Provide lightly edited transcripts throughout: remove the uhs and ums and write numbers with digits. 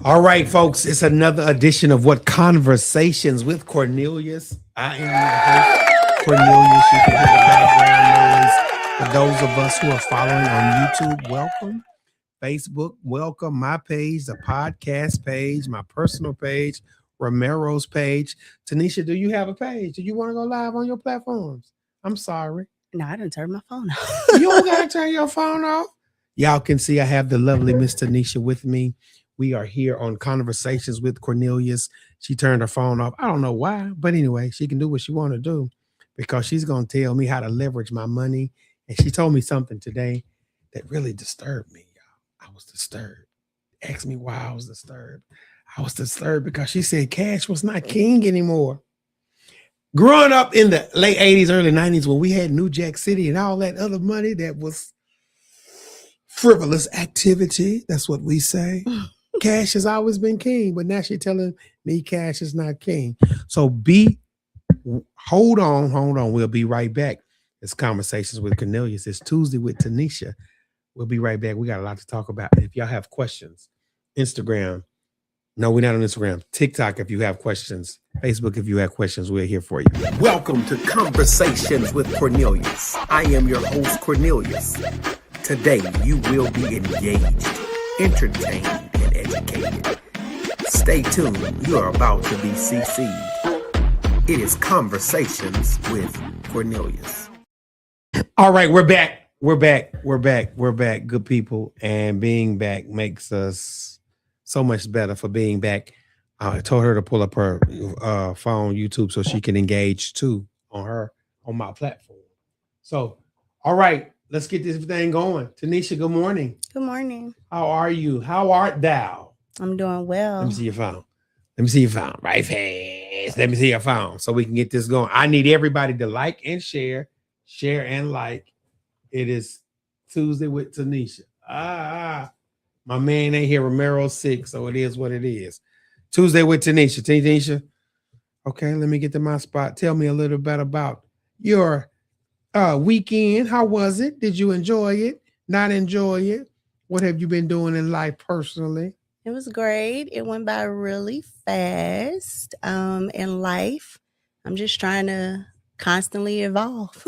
All right, folks, it's another edition of What Conversations with Cornelius. I am your host, Cornelius. You can hear the background noise. For those of us who are following on YouTube, welcome. Facebook, welcome. My page, the podcast page, my personal page, Romero's page. Tonesha, do you have a page? Do you want to go live on your platforms? I'm sorry. No, I didn't turn my phone off. You don't got to turn your phone off. Y'all can see I have the lovely Miss Tonesha with me. We are here on Conversations with Cornelius. She turned her phone off. I don't know why, but anyway, she can do what she want to do because she's going to tell me how to leverage my money. And she told me something today that really disturbed me, y'all. I was disturbed. Ask me why I was disturbed. I was disturbed because she said cash was not king anymore. Growing up in the late 80s, early 90s, when we had New Jack City and all that other money that was frivolous activity, that's what we say. Cash has always been king, but now she's telling me cash is not king. So hold on. We'll be right back. It's Conversations with Cornelius. It's Tuesday with Tonesha. We'll be right back. We got a lot to talk about. If y'all have questions, Instagram. No, we're not on Instagram. TikTok, if you have questions. Facebook, if you have questions, we're here for you. Welcome to Conversations with Cornelius. I am your host, Cornelius. Today, you will be engaged, entertained, and educated. Stay tuned. You are about to be CC'd. It is Conversations with Cornelius. All right, we're back. We're back, good people. And being back makes us so much better for being back. I told her to pull up her phone, YouTube, so she can engage too on my platform. So, all right. Let's get this thing going. Tonesha, good morning. Good morning. How are you? How art thou? I'm doing well. Let me see your phone. Right fast. Let me see your phone so we can get this going. I need everybody to like and share and like. It is Tuesday with Tonesha. My man ain't here. Romero's sick, so it is what it is. Tuesday with Tonesha. Tonesha. Okay, let me get to my spot. Tell me a little bit about your weekend. How was it? Did you enjoy it? Not enjoy it? What have you been doing in life personally? It was great. It went by really fast. In life, I'm just trying to constantly evolve.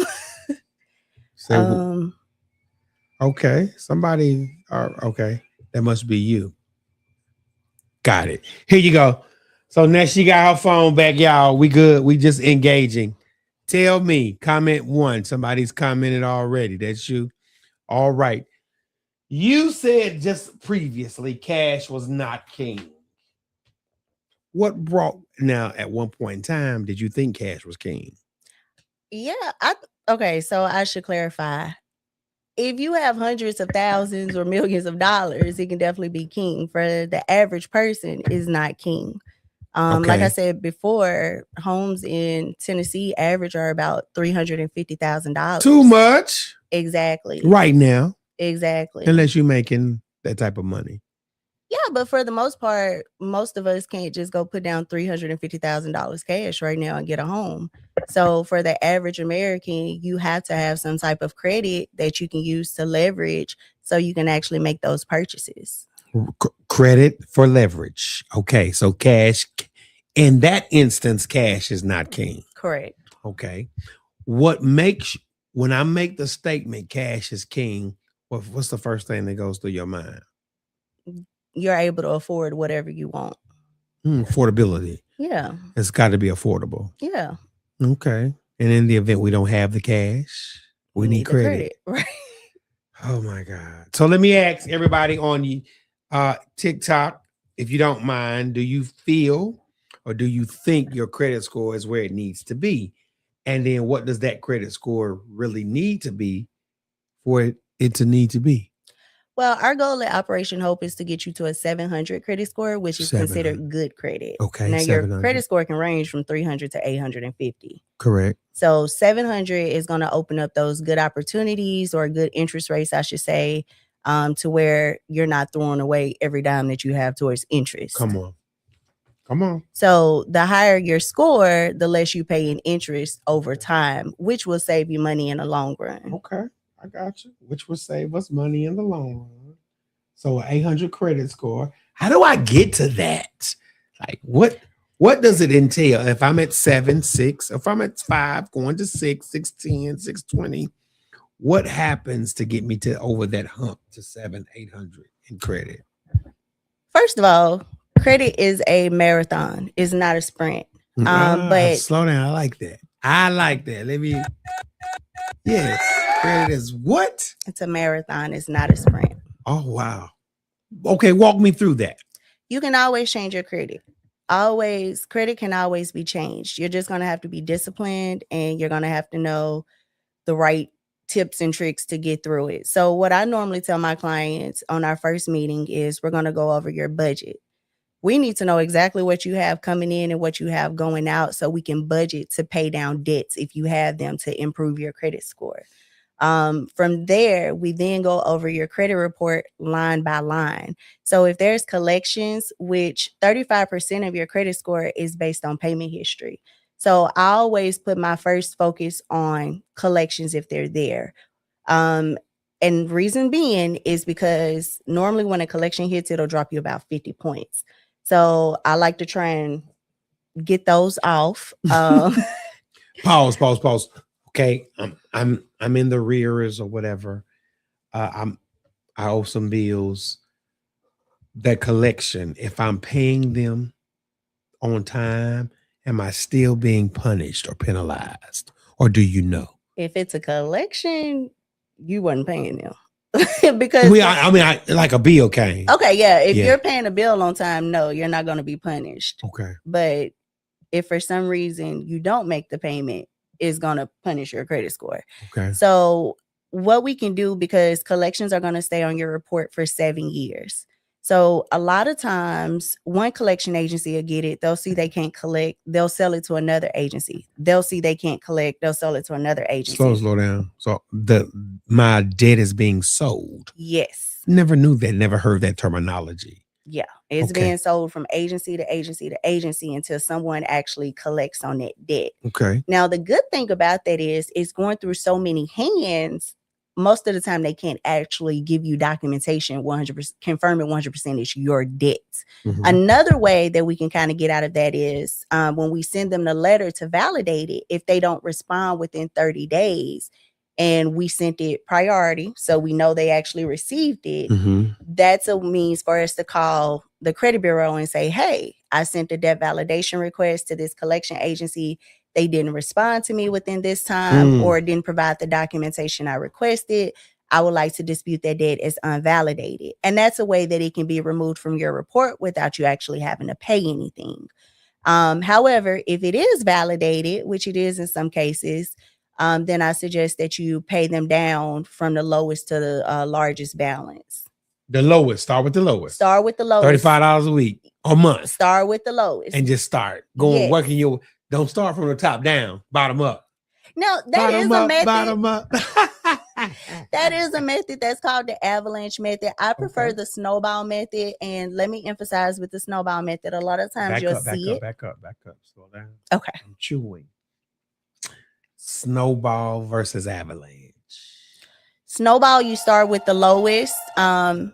Okay. Okay. That must be you. Got it. Here you go. So now she got her phone back, y'all. We good. We just engaging. Tell me, comment one. Somebody's commented already. That's you. All right. You said just previously cash was not king. What brought now at one point in time did you think cash was king? Yeah. Okay, so I should clarify. If you have hundreds of thousands or millions of dollars, it can definitely be king. For the average person, is not king. Like I said before, homes in Tennessee average are about $350,000. Too much. Exactly. Right now. Exactly. Unless you're making that type of money. Yeah, but for the most part, most of us can't just go put down $350,000 cash right now and get a home. So for the average American, you have to have some type of credit that you can use to leverage so you can actually make those purchases. Credit for leverage. Okay, so cash, in that instance, cash is not king. Correct. Okay. What makes, when I make the statement cash is king, what's the first thing that goes through your mind? You're able to afford whatever you want. Affordability. Yeah. It's got to be affordable. Yeah. Okay. And in the event we don't have the cash, we need credit. Right. Oh my God. So let me ask everybody on TikTok, if you don't mind, do you feel or do you think your credit score is where it needs to be? And then what does that credit score really need to be for it to need to be? Well, our goal at Operation Hope is to get you to a 700 credit score, which is considered good credit. Okay. Now, your credit score can range from 300 to 850. Correct. So 700 is going to open up those good opportunities or good interest rates, I should say, to where you're not throwing away every dime that you have towards interest. Come on. So the higher your score, the less you pay in interest over time, which will save you money in the long run. Okay. I got you. Which will save us money in the long run. So an 800 credit score. How do I get to that? Like what does it entail? If I'm at 7, 6, if I'm at 5, going to 6, 610, 620, what happens to get me to over that hump to 7, 800 in credit? First of all, credit is a marathon, it's not a sprint. But Slow down. I like that. I like that. Let me. Yes, credit is what? it's a marathon, it's not a sprint. Oh wow. Okay, walk me through that. You can always change your credit. Always, credit can always be changed. You're just going to have to be disciplined and you're going to have to know the right tips and tricks to get through it. So what I normally tell my clients on our first meeting is we're going to go over your budget. We need to know exactly what you have coming in and what you have going out so we can budget to pay down debts if you have them to improve your credit score. From there, we then go over your credit report line by line. So if there's collections, which 35% of your credit score is based on payment history. So I always put my first focus on collections if they're there. And reason being is because normally when a collection hits, it'll drop you about 50 points. So I like to try and get those off. Pause. Okay, I'm in the rears or whatever. I owe some bills. That collection, if I'm paying them on time, am I still being punished or penalized? Or do you know? If it's a collection, you wasn't paying them. Because I like a bill came. Okay, yeah. If you're paying a bill on time, no, you're not going to be punished. Okay. But if for some reason you don't make the payment, it's going to punish your credit score. Okay. So what we can do, because collections are going to stay on your report for 7 years. So a lot of times one collection agency will get it. They'll see they can't collect. They'll sell it to another agency. They'll see they can't collect. They'll sell it to another agency. Slow down. So my debt is being sold. Yes. Never knew that. Never heard that terminology. Yeah. It's being sold from agency to agency to agency until someone actually collects on that debt. Okay. Now, the good thing about that is it's going through so many hands. Most of the time, they can't actually give you documentation 100%, confirming 100% is your debt. Mm-hmm. Another way that we can kind of get out of that is when we send them the letter to validate it, if they don't respond within 30 days, and we sent it priority, so we know they actually received it, that's a means for us to call the credit bureau and say, hey, I sent a debt validation request to this collection agency. They didn't respond to me within this time or didn't provide the documentation I requested. I would like to dispute that debt as unvalidated. And that's a way that it can be removed from your report without you actually having to pay anything. However, if it is validated, which it is in some cases, then I suggest that you pay them down from the lowest to the largest balance. The lowest. Start with the lowest. Start with the lowest. $35 a week or month. Start with the lowest. And just start going working your. Don't start from the top down, bottom up. No, that is a method. Bottom up. That is a method that's called the avalanche method. I prefer the snowball method. And let me emphasize with the snowball method, a lot of times you'll see it. Back up. Slow down. Okay. I'm chewing. Snowball versus avalanche. Snowball, you start with the lowest. Sometimes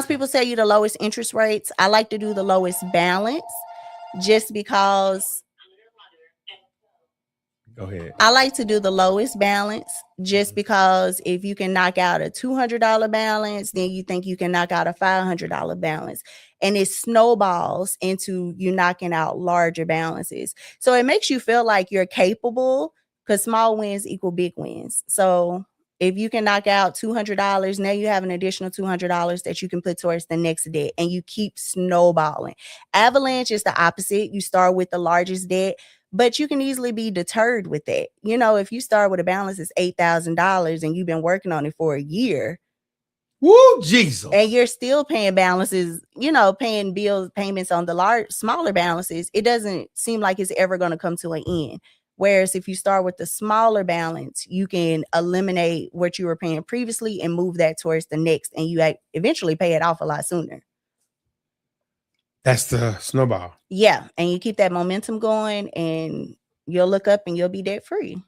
people tell you the lowest interest rates. I like to do the lowest balance just because. Go ahead. I like to do the lowest balance just because if you can knock out a $200 balance, then you think you can knock out a $500 balance. And it snowballs into you knocking out larger balances. So it makes you feel like you're capable because small wins equal big wins. So if you can knock out $200, now you have an additional $200 that you can put towards the next debt and you keep snowballing. Avalanche is the opposite. You start with the largest debt, but you can easily be deterred with that. You know, if you start with a balance that's $8,000 and you've been working on it for a year. Woo, Jesus. And you're still paying balances, you know, paying bills, payments on the smaller balances. It doesn't seem like it's ever going to come to an end. Whereas if you start with the smaller balance, you can eliminate what you were paying previously and move that towards the next. And you eventually pay it off a lot sooner. That's the snowball. Yeah. And you keep that momentum going and you'll look up and you'll be debt free.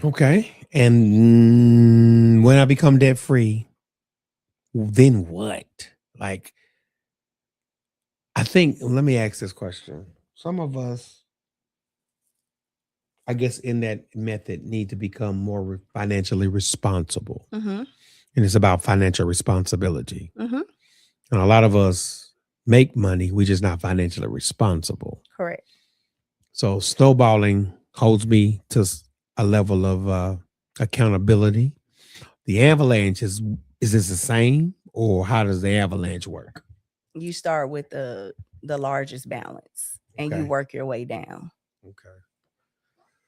Okay. And when I become debt free, then what? Like, I think, let me ask this question. Some of us, I guess, in that method need to become more financially responsible. Mm-hmm. And it's about financial responsibility. Mm-hmm. And a lot of us make money, we're just not financially responsible. Correct. So snowballing holds me to a level of accountability. The avalanche is this the same, or how does the avalanche work? You start with the largest balance and you Okay. work your way down. Okay.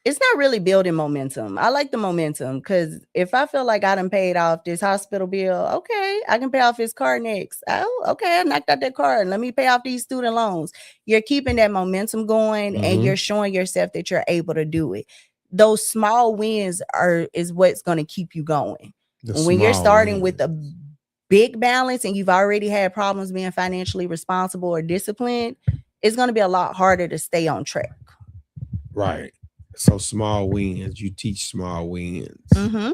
It's not really building momentum. I like the momentum because if I feel like I done paid off this hospital bill, okay, I can pay off his car next. Oh, okay, I knocked out that car and let me pay off these student loans. You're keeping that momentum going and you're showing yourself that you're able to do it. Those small wins is what's going to keep you going. When you're starting with a big balance and you've already had problems being financially responsible or disciplined, it's going to be a lot harder to stay on track. Right. So small wins. You teach small wins. Mm-hmm.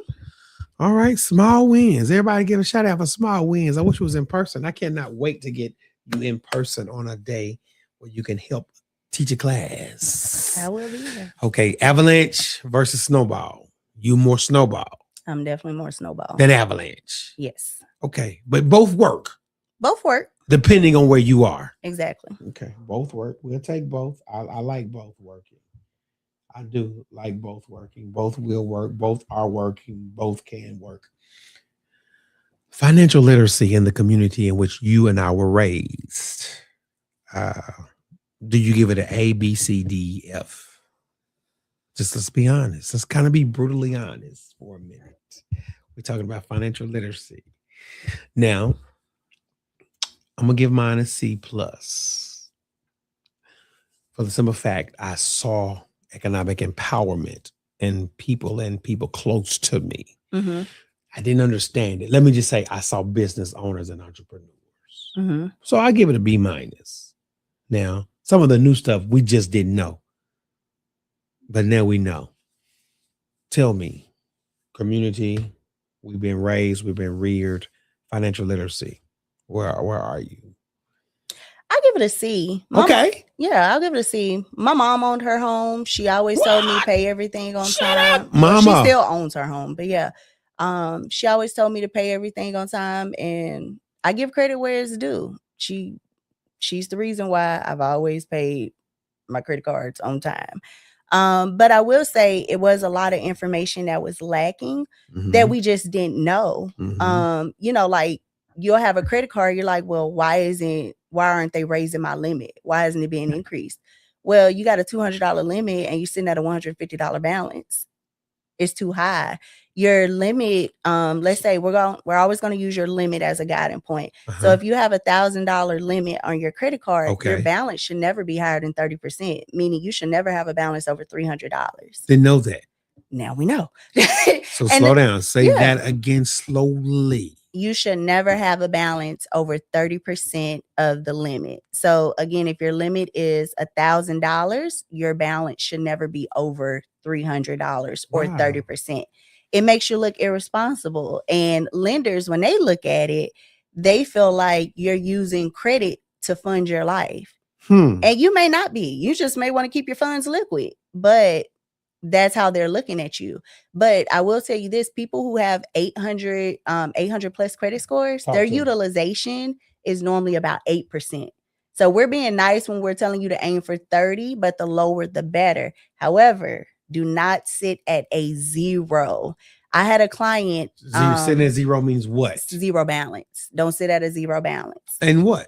All right, small wins. Everybody give a shout out for small wins. I wish it was in person. I cannot wait to get you in person on a day where you can help teach a class. I will be there. Okay, avalanche versus snowball. You more snowball I'm definitely more snowball than avalanche. Yes. Okay, but both work. Both work. Depending on where you are. Exactly. Okay, both work. We'll take both. I like both working. I do like both working. Both will work. Both are working. Both can work. Financial literacy in the community in which you and I were raised. Do you give it an A, B, C, D, F? Just let's be honest. Let's kind of be brutally honest for a minute. We're talking about financial literacy. Now, I'm gonna give mine a C plus. For the simple fact, I saw economic empowerment in people and people close to me. Mm-hmm. I didn't understand it. Let me just say I saw business owners and entrepreneurs. Mm-hmm. So I give it a B minus. Now, some of the new stuff we just didn't know. But now we know. Tell me, community, we've been raised, we've been reared, financial literacy. Where are you? I give it a C. Okay. Yeah, I'll give it a C. My mom owned her home. She always told me to pay everything on time. Mama. Well, she still owns her home, but yeah. She always told me to pay everything on time, and I give credit where it's due. She's the reason why I've always paid my credit cards on time. But I will say it was a lot of information that was lacking that we just didn't know. You know, like you'll have a credit card, you're like, well, why aren't they raising my limit? Why isn't it being increased? Well, you got a $200 limit and you're sitting at a $150 balance. It's too high. Your limit, let's say we're always going to use your limit as a guiding point. So if you have $1,000 limit on your credit card, your balance should never be higher than 30%, meaning you should never have a balance over $300. Didn't know that. Now we know. So slow down. Say that again slowly. You should never have a balance over 30% of the limit. So again, if your limit is $1,000, your balance should never be over $300 or 30%. It makes you look irresponsible. And lenders, when they look at it, they feel like you're using credit to fund your life. And you may not be. You just may want to keep your funds liquid. But that's how they're looking at you. But I will tell you this, people who have 800 plus credit scores, their utilization is normally about 8%. So we're being nice when we're telling you to aim for 30, but the lower the better. However, do not sit at a 0. I had a client. Sitting at 0 means what? 0 balance. Don't sit at a 0 balance. And what?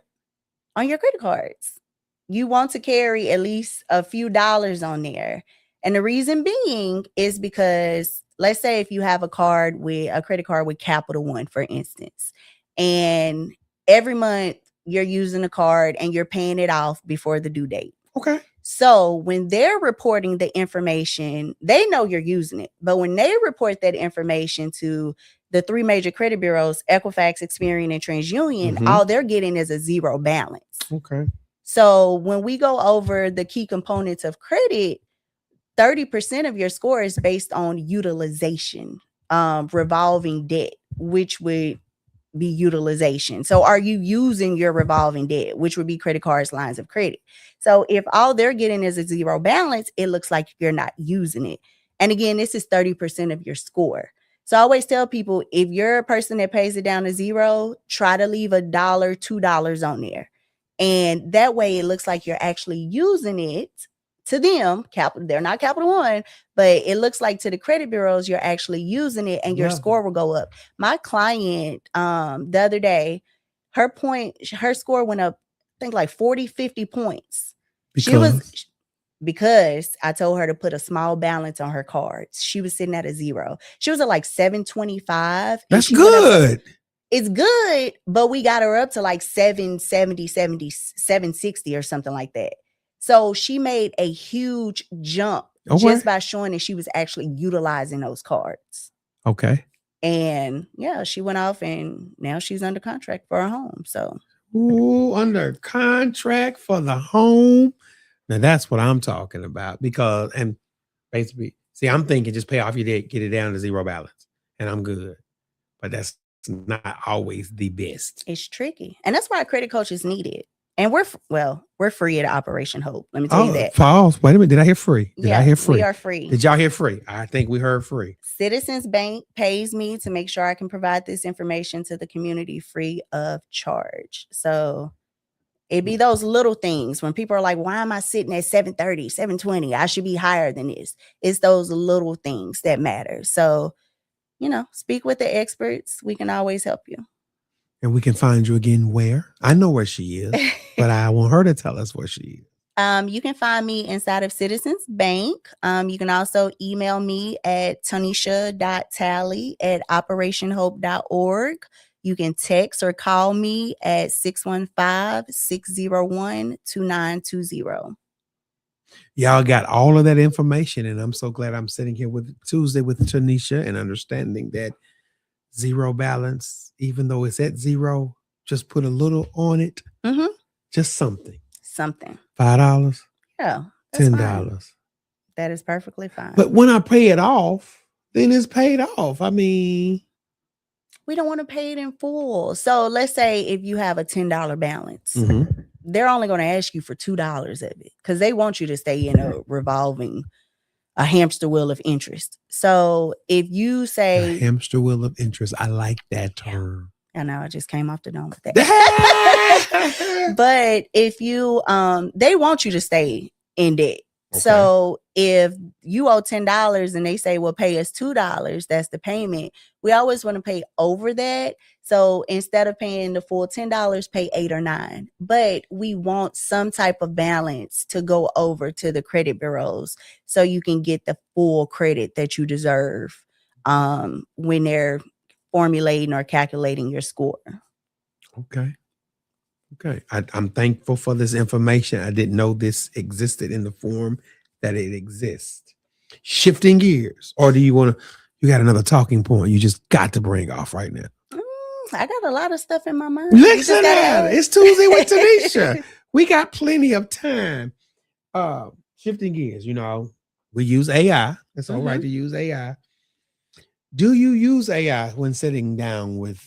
On your credit cards. You want to carry at least a few dollars on there. And the reason being is because let's say if you have a credit card with Capital One, for instance, and every month you're using the card and you're paying it off before the due date. Okay. So when they're reporting the information, they know you're using it. But when they report that information to the 3 major credit bureaus, Equifax, Experian, and TransUnion, all they're getting is a 0 balance. Okay. So when we go over the key components of credit, 30% of your score is based on utilization, revolving debt, which would be utilization. So are you using your revolving debt, which would be credit cards, lines of credit? So if all they're getting is a zero balance, it looks like you're not using it. And again, this is 30% of your score. So I always tell people, if you're a person that pays it down to zero, try to leave $1, $2 on there. And that way it looks like you're actually using it to them. They're not Capital One, but it looks like to the credit bureaus, you're actually using it and your score will go up. My client, the other day, her score went up, I think like 40, 50 points. Because I told her to put a small balance on her cards. She was sitting at a zero. She was at like 725. That's good. It's good, but we got her up to like 770, 760 or something like that. So she made a huge jump just by showing that she was actually utilizing those cards. Okay. And yeah, she went off and now she's under contract for a home. So under contract for the home. Now that's what I'm talking about, because, and basically, see, I'm thinking just pay off your debt, get it down to zero balance, and I'm good. But that's not always the best. It's tricky. And that's why credit coaches need it. And we're free at Operation Hope. Let me tell you that. Pause. Wait a minute. Did I hear free? Did I hear free? We are free. Did y'all hear free? I think we heard free. Citizens Bank pays me to make sure I can provide this information to the community free of charge. So it'd be those little things when people are like, why am I sitting at 730, 720? I should be higher than this. It's those little things that matter. So, speak with the experts. We can always help you. And we can find you again where? I know where she is, but I want her to tell us where she is. You can find me inside of Citizens Bank. You can also email me at tonesha.tally@operationhope.org. You can text or call me at 615-601-2920. Y'all got all of that information, and I'm so glad I'm sitting here with Tuesday with Tonesha and understanding that zero balance, even though it's at zero, just put a little on it. Mm-hmm. Just something. $5. Yeah. $10. Fine. That is perfectly fine. But when I pay it off, then it's paid off. I mean, we don't want to pay it in full. So let's say if you have a $10 balance, they're only going to ask you for $2 of it because they want you to stay in a hamster wheel of interest. So if you say a hamster wheel of interest, I like that term. I know I just came off the dome with that. But if you they want you to stay in debt. Okay. So if you owe $10 and they say, well, pay us $2, that's the payment. We always want to pay over that. So instead of paying the full $10, pay $8 or $9. But we want some type of balance to go over to the credit bureaus so you can get the full credit that you deserve when they're formulating or calculating your score. Okay. I'm thankful for this information. I didn't know this existed in the form that it exists. Shifting gears, or do you got another talking point you just got to bring off right now? I got a lot of stuff in my mind. Listen, it's Tuesday with Tonesha. We got plenty of time. Shifting gears, we use AI. It's all right to use AI. Do you use AI when sitting down with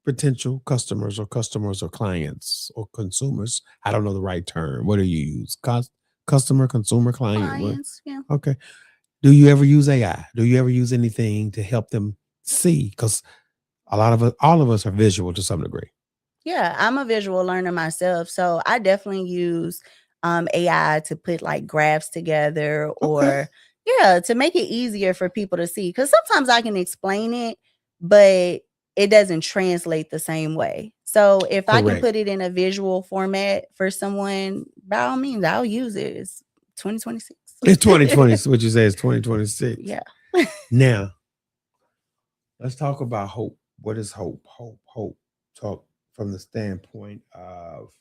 potential customers or clients or consumers? I don't know the right term. What do you use? Customer, consumer, client? Clients, yeah. Okay. Do you ever use AI? Do you ever use anything to help them see? Because all of us are visual to some degree. Yeah, I'm a visual learner myself. So I definitely use AI to put like graphs together or to make it easier for people to see. Because sometimes I can explain it, but it doesn't translate the same way. So if I can put it in a visual format for someone, by all means, I'll use it. It's 2026. It's 2020. What you say is 2026. Yeah. Now, let's talk about hope. What is hope? Hope. Talk from the standpoint of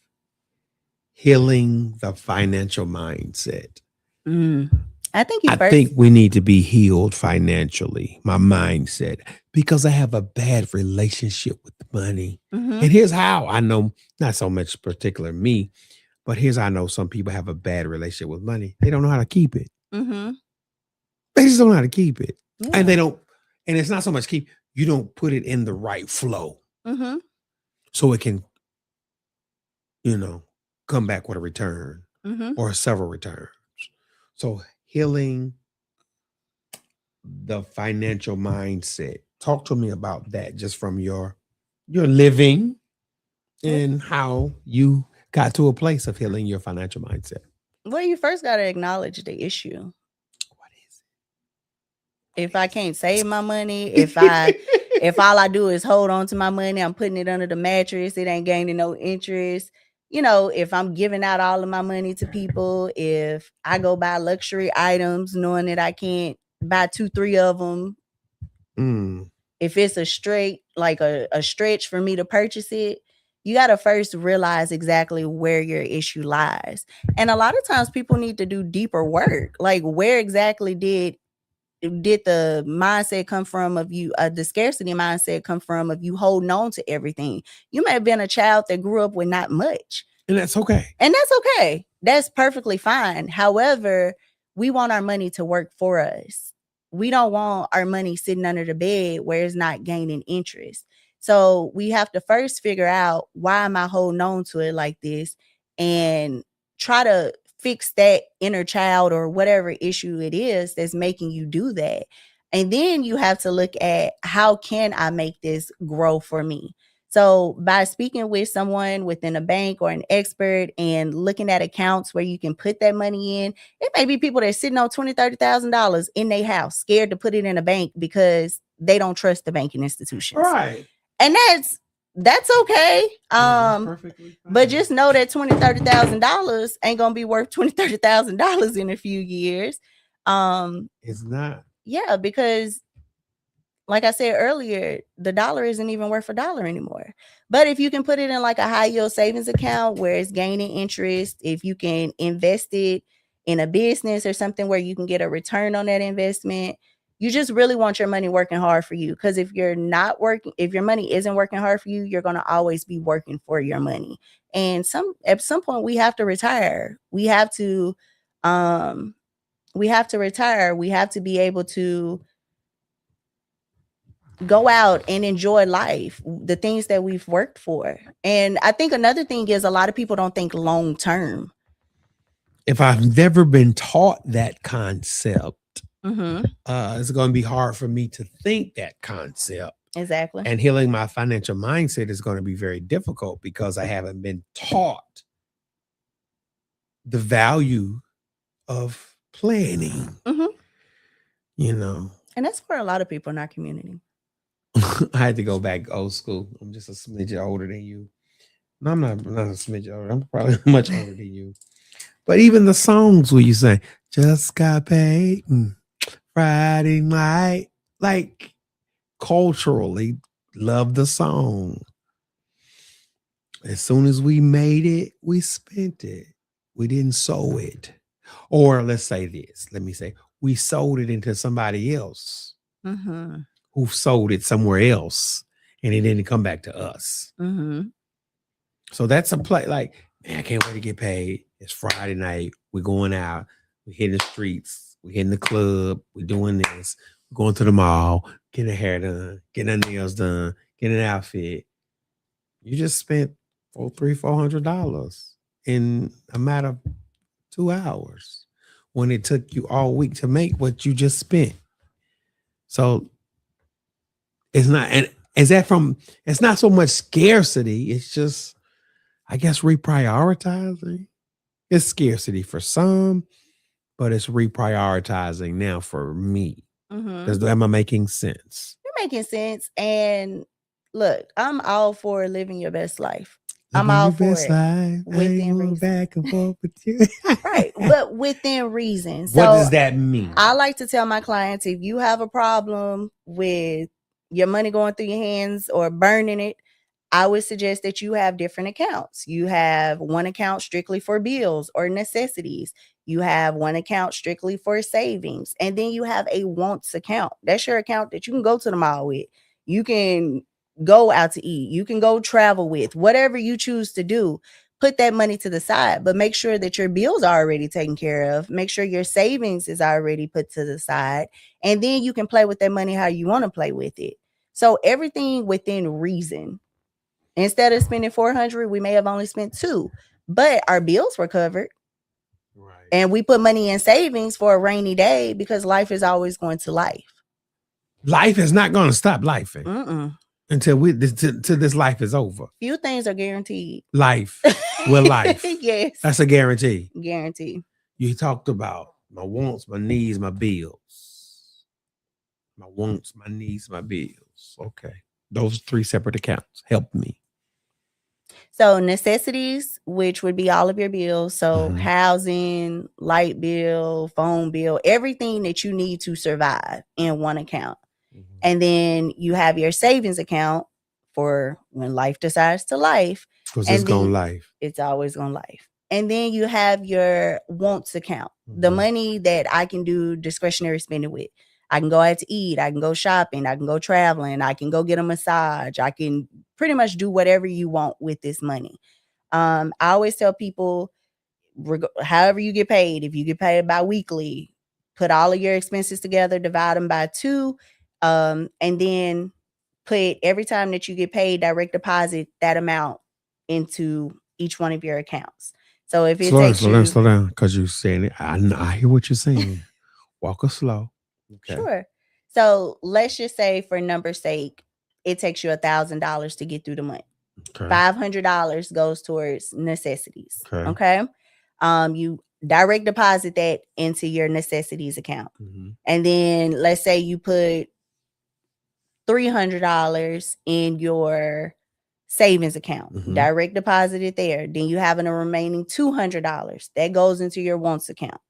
healing the financial mindset. I think we need to be healed financially, my mindset, because I have a bad relationship with money. And here's how I know, not so much particular me, but here's how I know some people have a bad relationship with money. They don't know how to keep it. They just don't know how to keep it. Yeah. And and it's not so much you don't put it in the right flow. Mm-hmm. so it can, come back with a return Mm-hmm. or several returns. So healing the financial mindset. Talk to me about that just from your living and how you got to a place of healing your financial mindset. Well, you first got to acknowledge the issue. What is If I can't save my money, if all I do is hold on to my money, I'm putting it under the mattress, it ain't gaining no interest. If I'm giving out all of my money to people, if I go buy luxury items knowing that I can't buy 2, 3 of them, if it's a straight, like a stretch for me to purchase it, you got to first realize exactly where your issue lies. And a lot of times people need to do deeper work. Like, where exactly did the mindset come from of you, the scarcity mindset come from of you holding on to everything? You may have been a child that grew up with not much. And that's okay. And that's okay. That's perfectly fine. However, we want our money to work for us. We don't want our money sitting under the bed where it's not gaining interest. So we have to first figure out, why am I holding on to it like this, and try to fix that inner child or whatever issue it is that's making you do that. And then you have to look at, how can I make this grow for me? So by speaking with someone within a bank or an expert and looking at accounts where you can put that money in, it may be people that are sitting on $20,000, $30,000 in their house, scared to put it in a bank because they don't trust the banking institutions. Right. And that's okay. But just know that $20,000, $30,000 ain't gonna be worth $20,000, $30,000 in a few years. It's not. Yeah, because like I said earlier, the dollar isn't even worth a dollar anymore. But if you can put it in like a high yield savings account where it's gaining interest, if you can invest it in a business or something where you can get a return on that investment, you just really want your money working hard for you. Because if you're not working, if your money isn't working hard for you, you're going to always be working for your money. And at some point we have to retire. We have to retire. We have to be able to go out and enjoy life, the things that we've worked for. And I think another thing is, a lot of people don't think long term. If I've never been taught that concept, it's going to be hard for me to think that concept. Exactly. And healing my financial mindset is going to be very difficult because I haven't been taught the value of planning. And that's for a lot of people in our community. I had to go back old school. I'm just a smidge older than you. No, I'm not a smidge older. I'm probably much older than you. But even the songs where you say, just got paid Friday night, like, culturally, love the song. As soon as we made it, we spent it. We didn't sow it. Or let's say this. Let me say, we sold it into somebody else who sold it somewhere else, and it didn't come back to us. So that's a play. Like, man, I can't wait to get paid. It's Friday night. We're going out. We're hitting the streets. We're hitting the club. We're doing this. We're going to the mall, getting a hair done, getting our nails done, getting an outfit. You just spent $400 in a matter of 2 hours when it took you all week to make what you just spent. So it's not, and is that from, it's not so much scarcity. It's just, I guess, reprioritizing. It's scarcity for some, but it's reprioritizing now for me. Am I making sense? You're making sense. And look, I'm all for living your best life. I'm all for it. Life. Within reason. Back and forth with you. Right. But within reason. So what does that mean? I like to tell my clients, if you have a problem with your money going through your hands or burning it, I would suggest that you have different accounts. You have one account strictly for bills or necessities. You have one account strictly for savings. And then you have a wants account. That's your account that you can go to the mall with. You can go out to eat. You can go travel with. Whatever you choose to do, put that money to the side. But make sure that your bills are already taken care of. Make sure your savings is already put to the side. And then you can play with that money how you want to play with it. So everything within reason. Instead of spending $400, we may have only spent $200, but our bills were covered. Right. And we put money in savings for a rainy day because life is always going to life. Life is not going to stop life Mm-mm. until till this life is over. Few things are guaranteed. Life will life. Yes. That's a guarantee. Guarantee. You talked about my wants, my needs, my bills. My wants, my needs, my bills. Okay. Those 3 separate accounts. Help me. So necessities, which would be all of your bills. So housing, light bill, phone bill, everything that you need to survive in one account. And then you have your savings account for when life decides to life. Because it's going life. It's always going life. And then you have your wants account, the money that I can do discretionary spending with. I can go out to eat. I can go shopping. I can go traveling. I can go get a massage. I can pretty much do whatever you want with this money. I always tell people, however you get paid, if you get paid bi-weekly, put all of your expenses together, divide them by 2, and then put every time that you get paid, direct deposit that amount into each one of your accounts. So if it slow down, because you're saying it. I hear what you're saying. Walk us slow. Okay. Sure. So let's just say, for number's sake, it takes you $1,000 to get through the month. Okay. $500 goes towards necessities. Okay. You direct deposit that into your necessities account. And then let's say you put $300 in your savings account, direct deposit it there. Then you have a remaining $200 that goes into your wants account.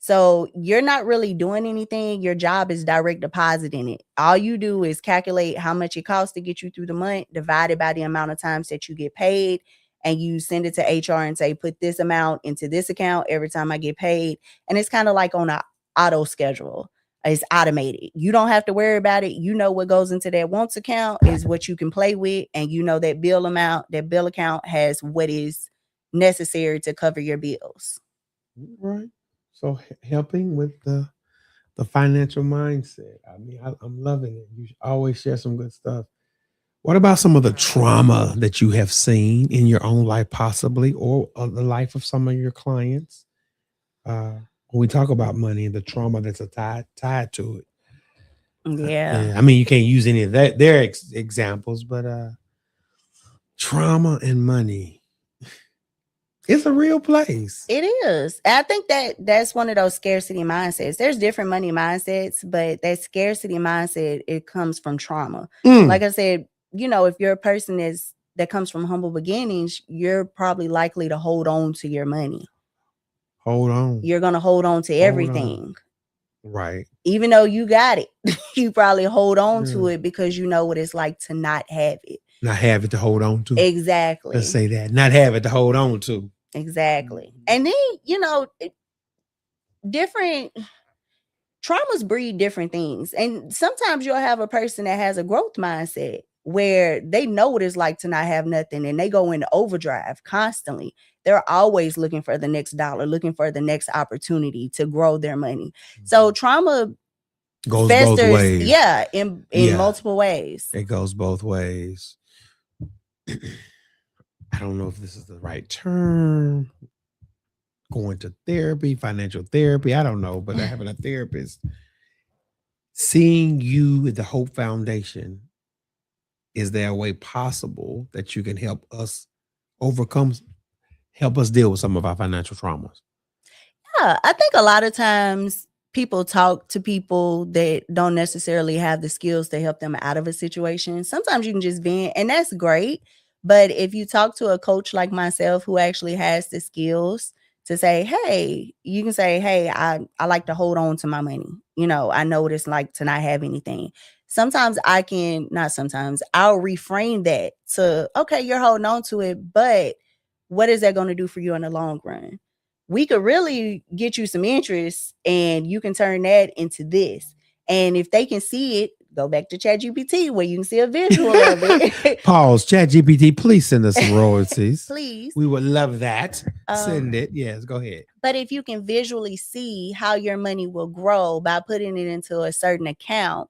So you're not really doing anything. Your job is direct depositing it. All you do is calculate how much it costs to get you through the month, divided by the amount of times that you get paid, and you send it to HR and say, put this amount into this account every time I get paid. And it's kind of like on an auto schedule. It's automated. You don't have to worry about it. You know what goes into that wants account is what you can play with. And you know that bill account has what is necessary to cover your bills. Right. So helping with the financial mindset. I mean, I'm loving it. You always share some good stuff. What about some of the trauma that you have seen in your own life, possibly, or the life of some of your clients? When we talk about money and the trauma that's tied to it. Yeah. I mean, you can't use any of their examples, but trauma and money. It's a real place. It is. I think that's one of those scarcity mindsets. There's different money mindsets, but that scarcity mindset, it comes from trauma. Like I said, if you're a person that comes from humble beginnings, you're probably likely to hold on to your money. Hold on. You're going to hold on to everything. Right. Even though you got it, you probably hold on to it because you know what it's like to not have it. Not have it to hold on to. Exactly. Let's say that. Not have it to hold on to. Exactly. And then, different traumas breed different things. And sometimes you'll have a person that has a growth mindset where they know what it's like to not have nothing, and they go into overdrive constantly. They're always looking for the next dollar, looking for the next opportunity to grow their money. So trauma goes both ways. Yeah, in multiple ways. It goes both ways. I don't know if this is the right term. Going to therapy, financial therapy. I don't know, but having a therapist, seeing you at the Hope Foundation, is there a way possible that you can help us deal with some of our financial traumas? Yeah, I think a lot of times people talk to people that don't necessarily have the skills to help them out of a situation. Sometimes you can just vent, and that's great. But if you talk to a coach like myself who actually has the skills to say, hey, you can say, hey, I like to hold on to my money. I know what it's like to not have anything. Sometimes I'll reframe that to, okay, you're holding on to it, but what is that going to do for you in the long run? We could really get you some interest, and you can turn that into this. And if they can see it, go back to ChatGPT where you can see a visual of it. Pause. ChatGPT, please send us some royalties. Please. We would love that. Send it. Yes, go ahead. But if you can visually see how your money will grow by putting it into a certain account,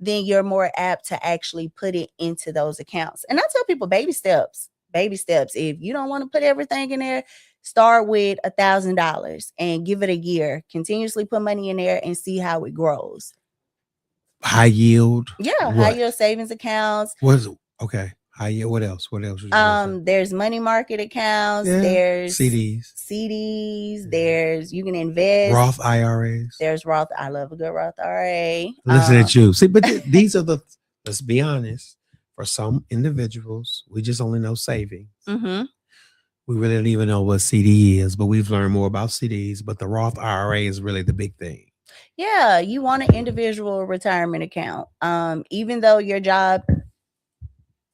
then you're more apt to actually put it into those accounts. And I tell people baby steps. Baby steps. If you don't want to put everything in there, start with $1,000 and give it a year. Continuously put money in there and see how it grows. High yield. Yeah, high yield savings accounts. What's okay? High yield. What else? What else? There's money market accounts. Yeah. There's CDs. CDs. There's you can invest. Roth IRAs. There's Roth. I love a good Roth IRA. Listen at you. See, but these are the. Let's be honest. For some individuals, we just only know savings. Mm-hmm. We really don't even know what CD is, but we've learned more about CDs. But the Roth IRA is really the big thing. Yeah, you want an individual retirement account. Even though your job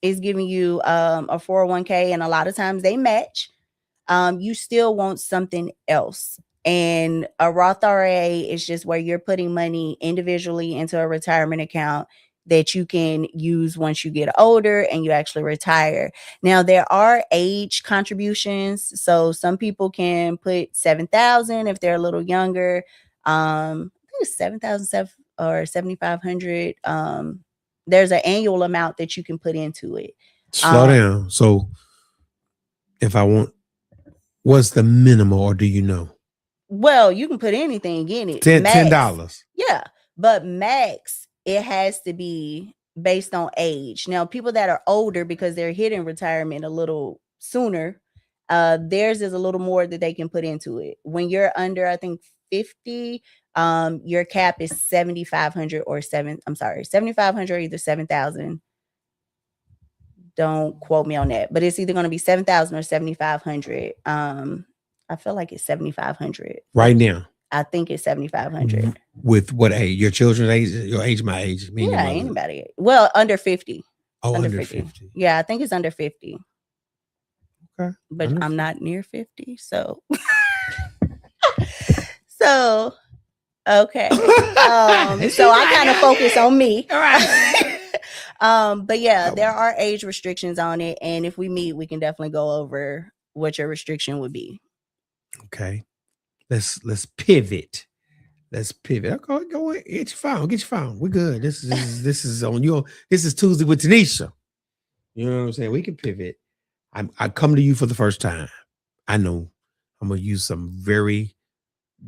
is giving you a 401k, and a lot of times they match, you still want something else. And a Roth IRA is just where you're putting money individually into a retirement account that you can use once you get older and you actually retire. Now, there are age contributions. So some people can put $7,000 if they're a little younger. I think it's $7,000 or $7,500. There's an annual amount that you can put into it. Slow down. So if I want, what's the minimum, or do you know? Well, you can put anything in it. $10. Yeah. But max, it has to be based on age. Now, people that are older, because they're hitting retirement a little sooner, theirs is a little more that they can put into it. When you're under, I think 50, your cap is 7,500 or 7,500 or either 7,000. Don't quote me on that, but it's either going to be 7,000 or 7,500. I feel like it's 7,500 right now. I think it's 7,500. With what age? Your children's age? Your age? My age? Me yeah, anybody. Well, under 50. Oh, under 50. Yeah, I think it's under 50. Okay. But I'm not near 50, so. So, okay. So I kind of focus on me. All right. But yeah, there are age restrictions on it. And if we meet, we can definitely go over what your restriction would be. Okay. Let's pivot. Let's pivot. Okay, go ahead. Get your phone. Get your phone. We're good. This is on you. This is Tuesday with Tonesha. You know what I'm saying? We can pivot. I come to you for the first time. I know I'm gonna use some very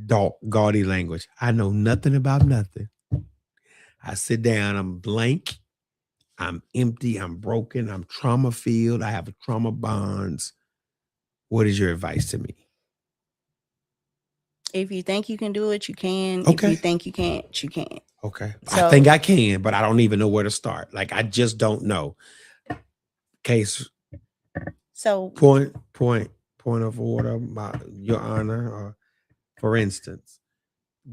dark, gaudy language. I know nothing about nothing. I sit down. I'm blank. I'm empty. I'm broken. I'm trauma filled. I have trauma bonds. What is your advice to me? If you think you can do it, you can. Okay. If you think you can't, you can't. Okay. So, I think I can, but I don't even know where to start. Like, I just don't know. Case. So point of order, Your Honor. For instance,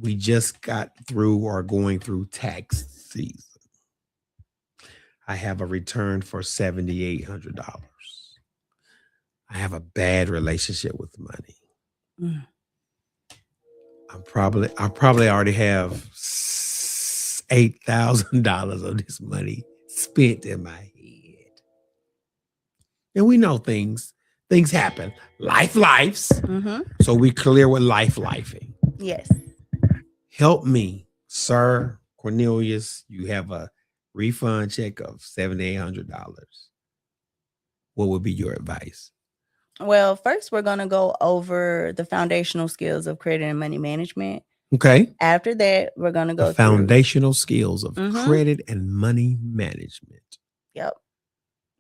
we just got through or going through tax season. I have a return for $7,800. I have a bad relationship with money. Mm. I probably already have $8,000 of this money spent in my head. And we know things happen. Lives. Mm-hmm. So we clear with lifing. Yes. Help me, sir Cornelius. You have a refund check of $7,800. What would be your advice? Well, first, we're going to go over the foundational skills of credit and money management. Okay. After that, we're going to go through foundational skills of credit and money management. Yep.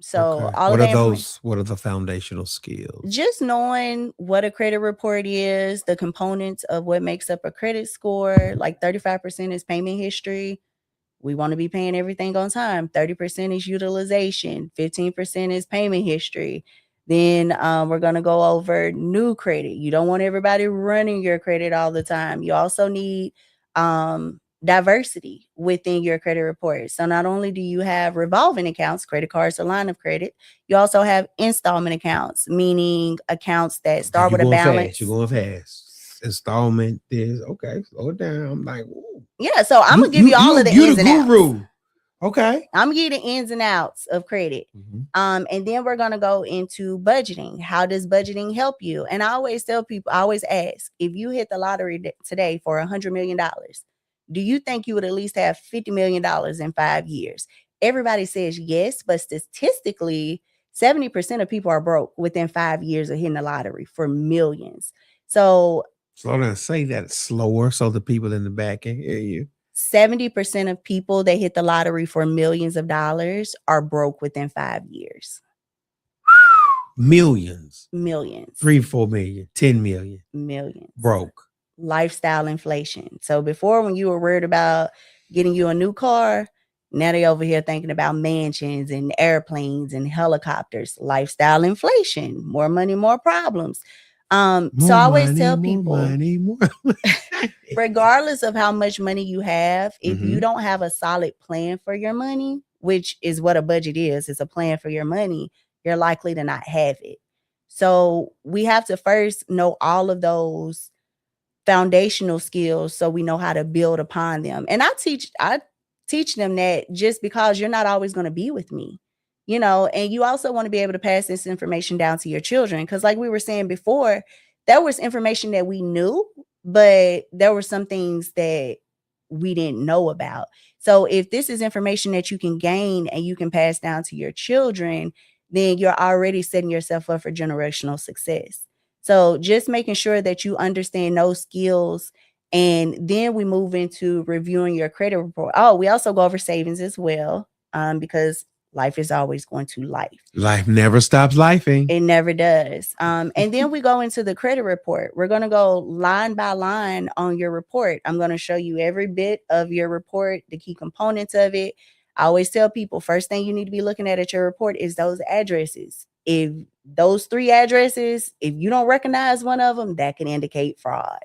So okay. What are the foundational skills? Just knowing what a credit report is, the components of what makes up a credit score. Like 35% is payment history. We want to be paying everything on time. 30% is utilization. 15% is payment history. Then we're going to go over new credit. You don't want everybody running your credit all the time. You also need diversity within your credit report. So not only do you have revolving accounts, credit cards, or line of credit, you also have installment accounts, meaning accounts that start with a balance. You're going fast. Installment is okay. Slow it down. I'm like, whoa. Yeah. So I'm going to give you all of the ins and outs. Okay. I'm gonna give you the ins and outs of credit. Mm-hmm. And then we're gonna go into budgeting. How does budgeting help you? And I always tell people, I always ask, if you hit the lottery today for $100 million, Do you think you would at least have $50 million in 5 years? Everybody says yes, but statistically, 70% of people are broke within 5 years of hitting the lottery for millions. So slow down, say that slower so the people in the back can hear you. 70% of people that hit the lottery for millions of dollars are broke within 5 years. Millions. Millions. 3, 4 million, 10 million. Millions. Broke. Lifestyle inflation. So before, when you were worried about getting you a new car, now they over here thinking about mansions and airplanes and helicopters. Lifestyle inflation. More money, more problems. So I always tell people, more regardless of how much money you have, if you Mhm. don't have a solid plan for your money, which is what a budget is, it's a plan for your money, you're likely to not have it. So we have to first know all of those foundational skills so we know how to build upon them. And I teach them that just because you're not always going to be with me, and you also want to be able to pass this information down to your children. Because like we were saying before, there was information that we knew, but there were some things that we didn't know about. So if this is information that you can gain and you can pass down to your children, then you're already setting yourself up for generational success. So just making sure that you understand those skills. And then we move into reviewing your credit report. Oh, we also go over savings as well, because life is always going to life. Life never stops lifing. It never does. And then we go into the credit report. We're going to go line by line on your report. I'm going to show you every bit of your report, the key components of it. I always tell people, first thing you need to be looking at your report is those addresses. If those 3 addresses, if you don't recognize one of them, that can indicate fraud.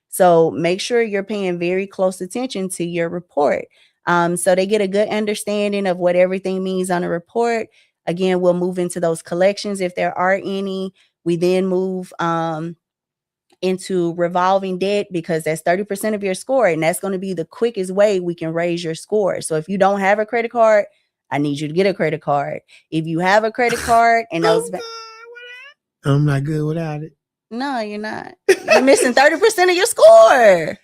So make sure you're paying very close attention to your report, so they get a good understanding of what everything means on a report. Again, we'll move into those collections if there are any. We then move into revolving debt, because that's 30% of your score, and that's going to be the quickest way we can raise your score. So if you don't have a credit card, I need you to get a credit card. If you have a credit card and those I'm not good without it. No, you're not. You're missing 30% of your score.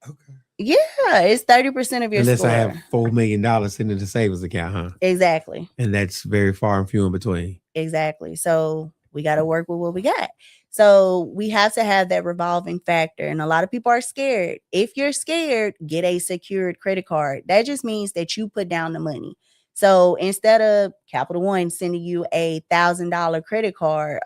Okay. Yeah, it's 30% of your Unless score. I have $4 million sitting in the savings account, huh? Exactly. And that's very far and few in between. Exactly. So we got to work with what we got. So we have to have that revolving factor. And a lot of people are scared. If you're scared, get a secured credit card. That just means that you put down the money. So instead of Capital One sending you a $1,000 credit card,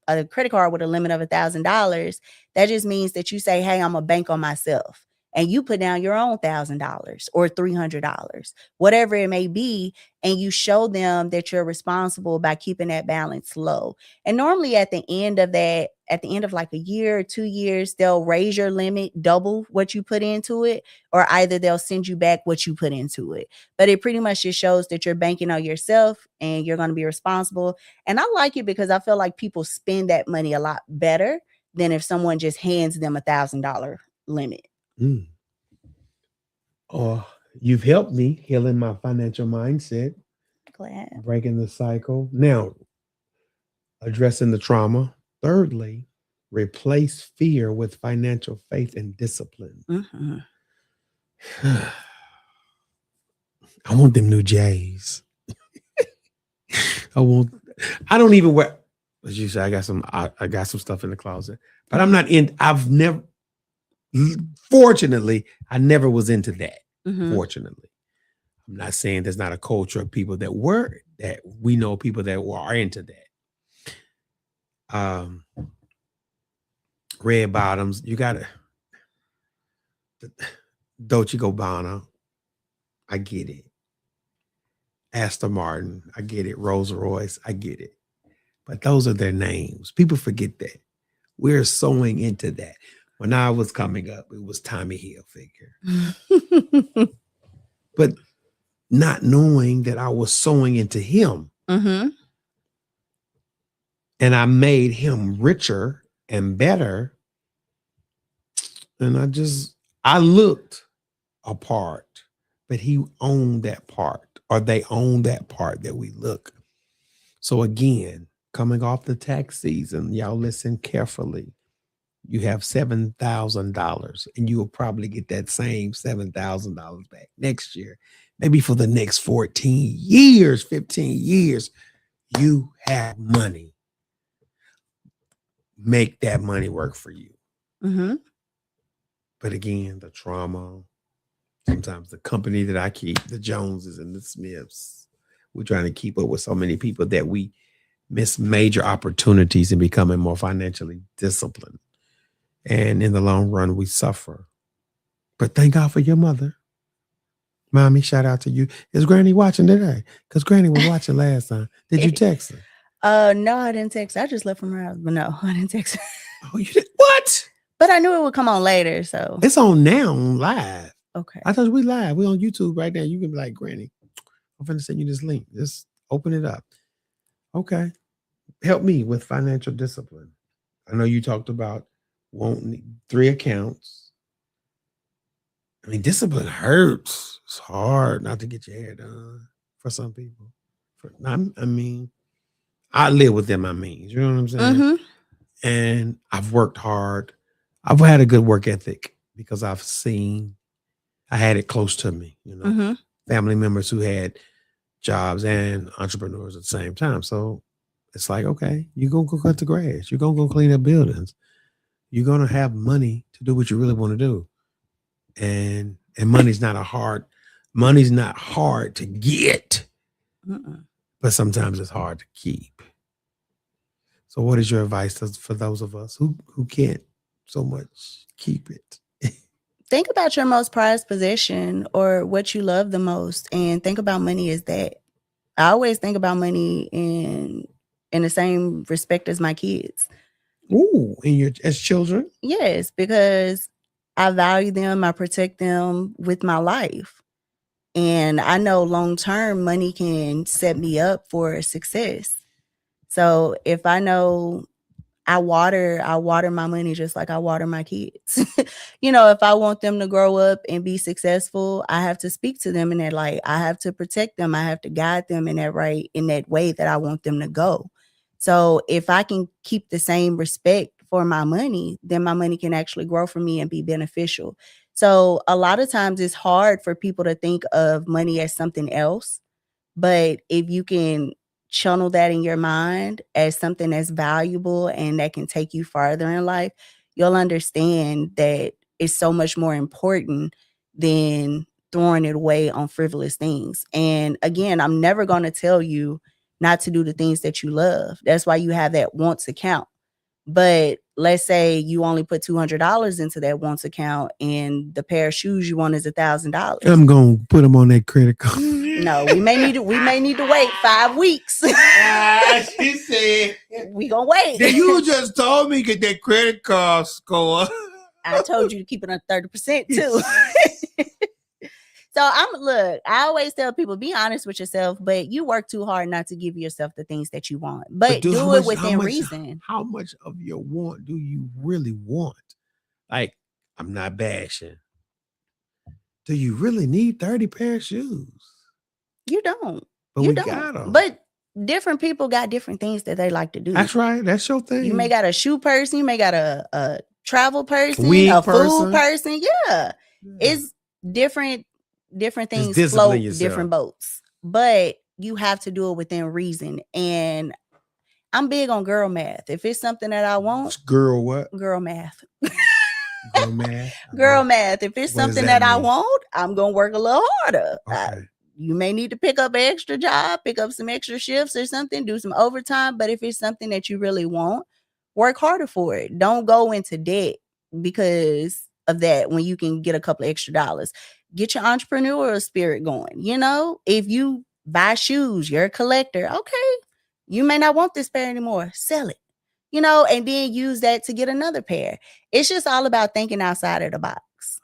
a credit card with a limit of $1,000, that just means that you say, hey, I'm a bank on myself. And you put down your own $1,000 or $300, whatever it may be, and you show them that you're responsible by keeping that balance low. And normally at the end of like a year or 2 years, they'll raise your limit, double what you put into it, or either they'll send you back what you put into it. But it pretty much just shows that you're banking on yourself and you're going to be responsible. And I like it because I feel like people spend that money a lot better than if someone just hands them $1,000 limit. Mm. Oh, you've helped me healing my financial mindset. Glad. Breaking the cycle. Now, addressing the trauma. Thirdly, replace fear with financial faith and discipline. Mm-hmm. I want them new J's. I don't even wear, as you say, I got some stuff in the closet, but fortunately, I never was into that. Mm-hmm. Fortunately. I'm not saying there's not a culture of people that we know people that are into that. Red bottoms, you gotta Dolce & Gabbana, I get it. Aston Martin, I get it. Rolls Royce, I get it. But those are their names. People forget that. We're sewing into that. When I was coming up, it was Tommy Hilfiger. But not knowing that I was sewing into him. Mm-hmm. And I made him richer and better. And I looked a part, but he owned that part, or they own that part that we look. So again, coming off the tax season, y'all listen carefully. you have $7,000, and you will probably get that same $7,000 back next year, maybe for the next 14 years, 15 years. You have money. Make that money work for you. Mm-hmm. But again, the trauma, sometimes the company that I keep, the Joneses and the Smiths, we're trying to keep up with so many people that we miss major opportunities in becoming more financially disciplined. And in the long run, we suffer. But thank God for your mother. Mommy, shout out to you. Is Granny watching today? Because Granny was watching last time. Did you text her? No, I didn't text. I just left from her house, but no, I didn't text her. Oh, you did? What? But I knew it would come on later, so it's on now, live. Okay. I thought we live. We on YouTube right now. You can be like, Granny, I'm going to send you this link. Just open it up. Okay. Help me with financial discipline. I know you talked about wanting 3 accounts. I mean, discipline hurts. It's hard not to get your hair done for some people. I mean, I live within my means. You know what I'm saying? Mm-hmm. And I've worked hard. I've had a good work ethic because I've seen, I had it close to me, you know, Mm-hmm. family members who had jobs and entrepreneurs at the same time. So it's like, okay, you're going to go cut the grass. You're going to go clean up buildings. You're going to have money to do what you really want to do. And money's not hard to get, but sometimes it's hard to keep. So what is your advice for those of us who can't so much keep it? Think about your most prized possession or what you love the most, and think about money as that. I always think about money in the same respect as my kids. Ooh, as children? Yes, because I value them, I protect them with my life. And I know long term money can set me up for success. So if I know I water my money just like I water my kids. You know, if I want them to grow up and be successful, I have to speak to them in that light. I have to protect them. I have to guide them in that way that I want them to go. So if I can keep the same respect for my money, then my money can actually grow for me and be beneficial. So a lot of times it's hard for people to think of money as something else. But if you can channel that in your mind as something that's valuable and that can take you farther in life, you'll understand that it's so much more important than throwing it away on frivolous things. And again, I'm never going to tell you not to do the things that you love. That's why you have that wants account. But let's say you only put $200 into that wants account and the pair of shoes you want is $1,000. I'm going to put them on that credit card. No, we may need to wait 5 weeks. She said, we gonna wait. You just told me get that credit card score. I told you to keep it on 30% too. So I always tell people, be honest with yourself, but you work too hard not to give yourself the things that you want. But do it within reason. How much of your want do you really want? Like, I'm not bashing. Do you really need 30 pair of shoes? You don't. But we got them. But different people got different things that they like to do. That's right. That's your thing. You may got a shoe person. You may got a travel person, a food person. Yeah. It's different things float different boats. But you have to do it within reason. And I'm big on girl math. If it's something that I want. Girl what? Girl math. Girl math? Girl math. If it's something that I want, I'm going to work a little harder. Okay. You may need to pick up an extra job, pick up some extra shifts or something, do some overtime. But if it's something that you really want, work harder for it. Don't go into debt because of that when you can get a couple of extra dollars. Get your entrepreneurial spirit going. You know, if you buy shoes, you're a collector. Okay, you may not want this pair anymore. Sell it, you know, and then use that to get another pair. It's just all about thinking outside of the box.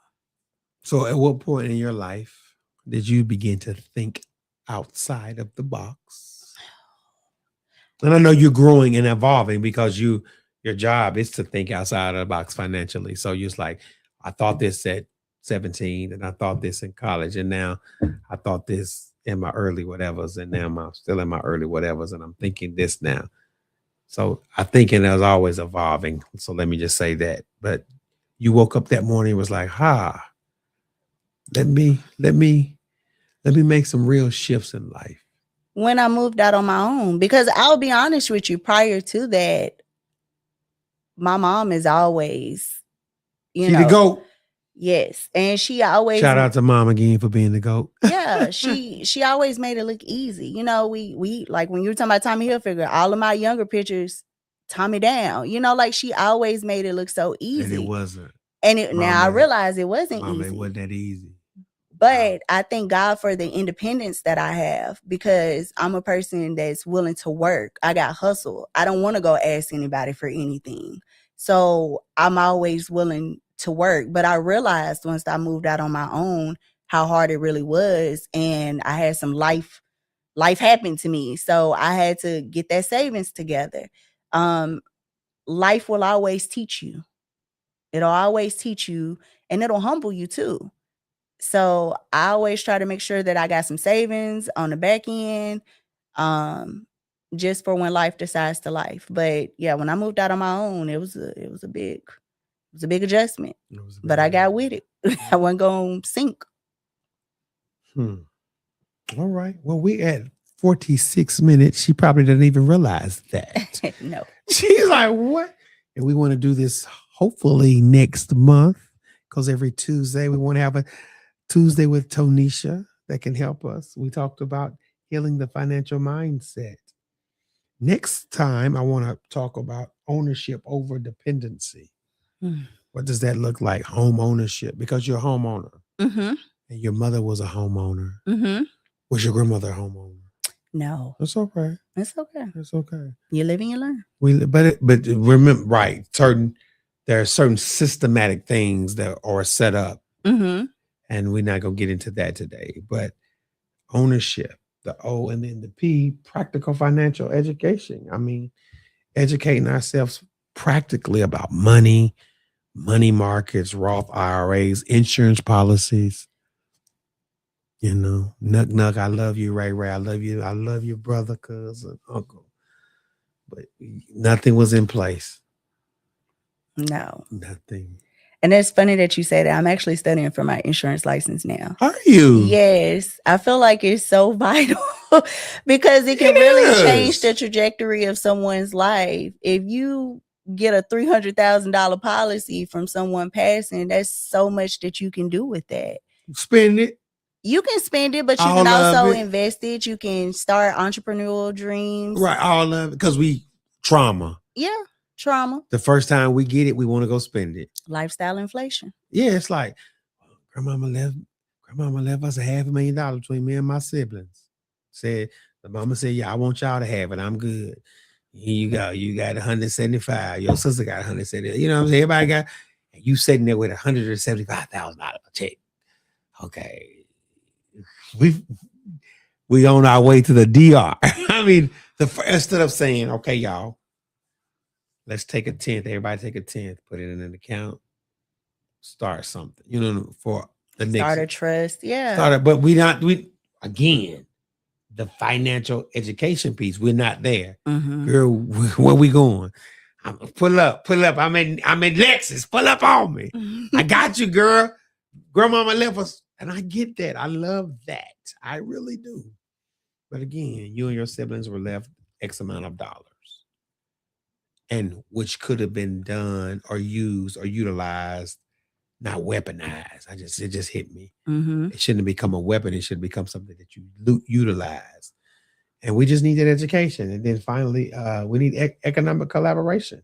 So at what point in your life did you begin to think outside of the box? And I know you're growing and evolving because your job is to think outside of the box financially. So you're just like, I thought this at 17 and I thought this in college. And now I thought this in my early whatevers. And now I'm still in my early whatevers. And I'm thinking this now. So I think it was always evolving. So let me just say that. But you woke up that morning and was like, let me let me let me make some real shifts in life. When I moved out on my own, because I'll be honest with you, prior to that, my mom is always, you She the know, goat. yes, and she always, Shout out to mom again for being the goat. yeah, she always made it look easy. You know, we like when you were talking about Tommy Hilfiger, all of my younger pictures, Tommy down. You know, like she always made it look so And it easy. wasn't. And now I Mama, realize it wasn't Mama, it easy. wasn't that easy. But I thank God for the independence that I have because I'm a person that's willing to work. I got hustle. I don't want to go ask anybody for anything. So I'm always willing to work. But I realized once I moved out on my own how hard it really was. And I had some life happened to me. So I had to get that savings together. Um, Life will always teach you. It'll always teach you and it'll humble you too. So I always try to make sure that I got some savings on the back end, um, just for when life decides to life. But yeah, when I moved out on my own, it was a big adjustment. But I got with it. I wasn't gonna sink. All right. Well, we at 46 minutes. She probably didn't even realize that. No. She's like, what? And we want to do this hopefully next month because every Tuesday we want to have a Tuesday with Tonesha that can help us. We talked about healing the financial mindset. Next time, I want to talk about ownership over dependency. What does that look like? Home ownership, because you're a homeowner. Mm-hmm. And your mother was a homeowner. Mm-hmm. Was your grandmother a homeowner? No. That's okay. It's okay. It's okay. You live and you learn. But remember, right? There are certain systematic things that are set up, and we're not gonna get into that today. But ownership, the O and then the P, practical financial education. I mean, educating ourselves practically about money, money markets, Roth IRAs, insurance policies. You know, Nuck, I love you, Ray. I love you, brother, cousin, uncle. But nothing was in place. No. Nothing. And it's funny that you say that. I'm actually studying for my insurance license now. Are you? Yes. I feel like it's so vital because it can really change the trajectory of someone's life. If you get a $300,000 policy from someone passing, that's so much that you can do with that. Spend it. You can spend it, but you can also invest it. You can start entrepreneurial dreams. Right. All of it. Because trauma. Yeah. Trauma. The first time we get it, we want to go spend it. Lifestyle inflation. Yeah, it's like grandmama left us $500,000 between me and my siblings. The mama said, yeah, I want y'all to have it. I'm good. Here you go. You got 175. Your sister got 170. You know what I'm saying? Everybody got, and you sitting there with $175,000 check. Okay. We on our way to the DR. I mean, instead of saying, okay, y'all, let's take a 10th. Everybody take a 10th. Put it in an account. Start something. You know, for the next. Start a trust. Yeah. But again, the financial education piece. We're not there. Girl, where we going? Pull up. I'm in Lexus. Pull up on me. I got you, girl. Grandmama left us. And I get that. I love that. I really do. But again, you and your siblings were left X amount of dollars. And which could have been done or used or utilized, not weaponized. It just hit me. It shouldn't become a weapon. It should become something that you utilize. And we just need that education. And then finally, we need economic collaboration.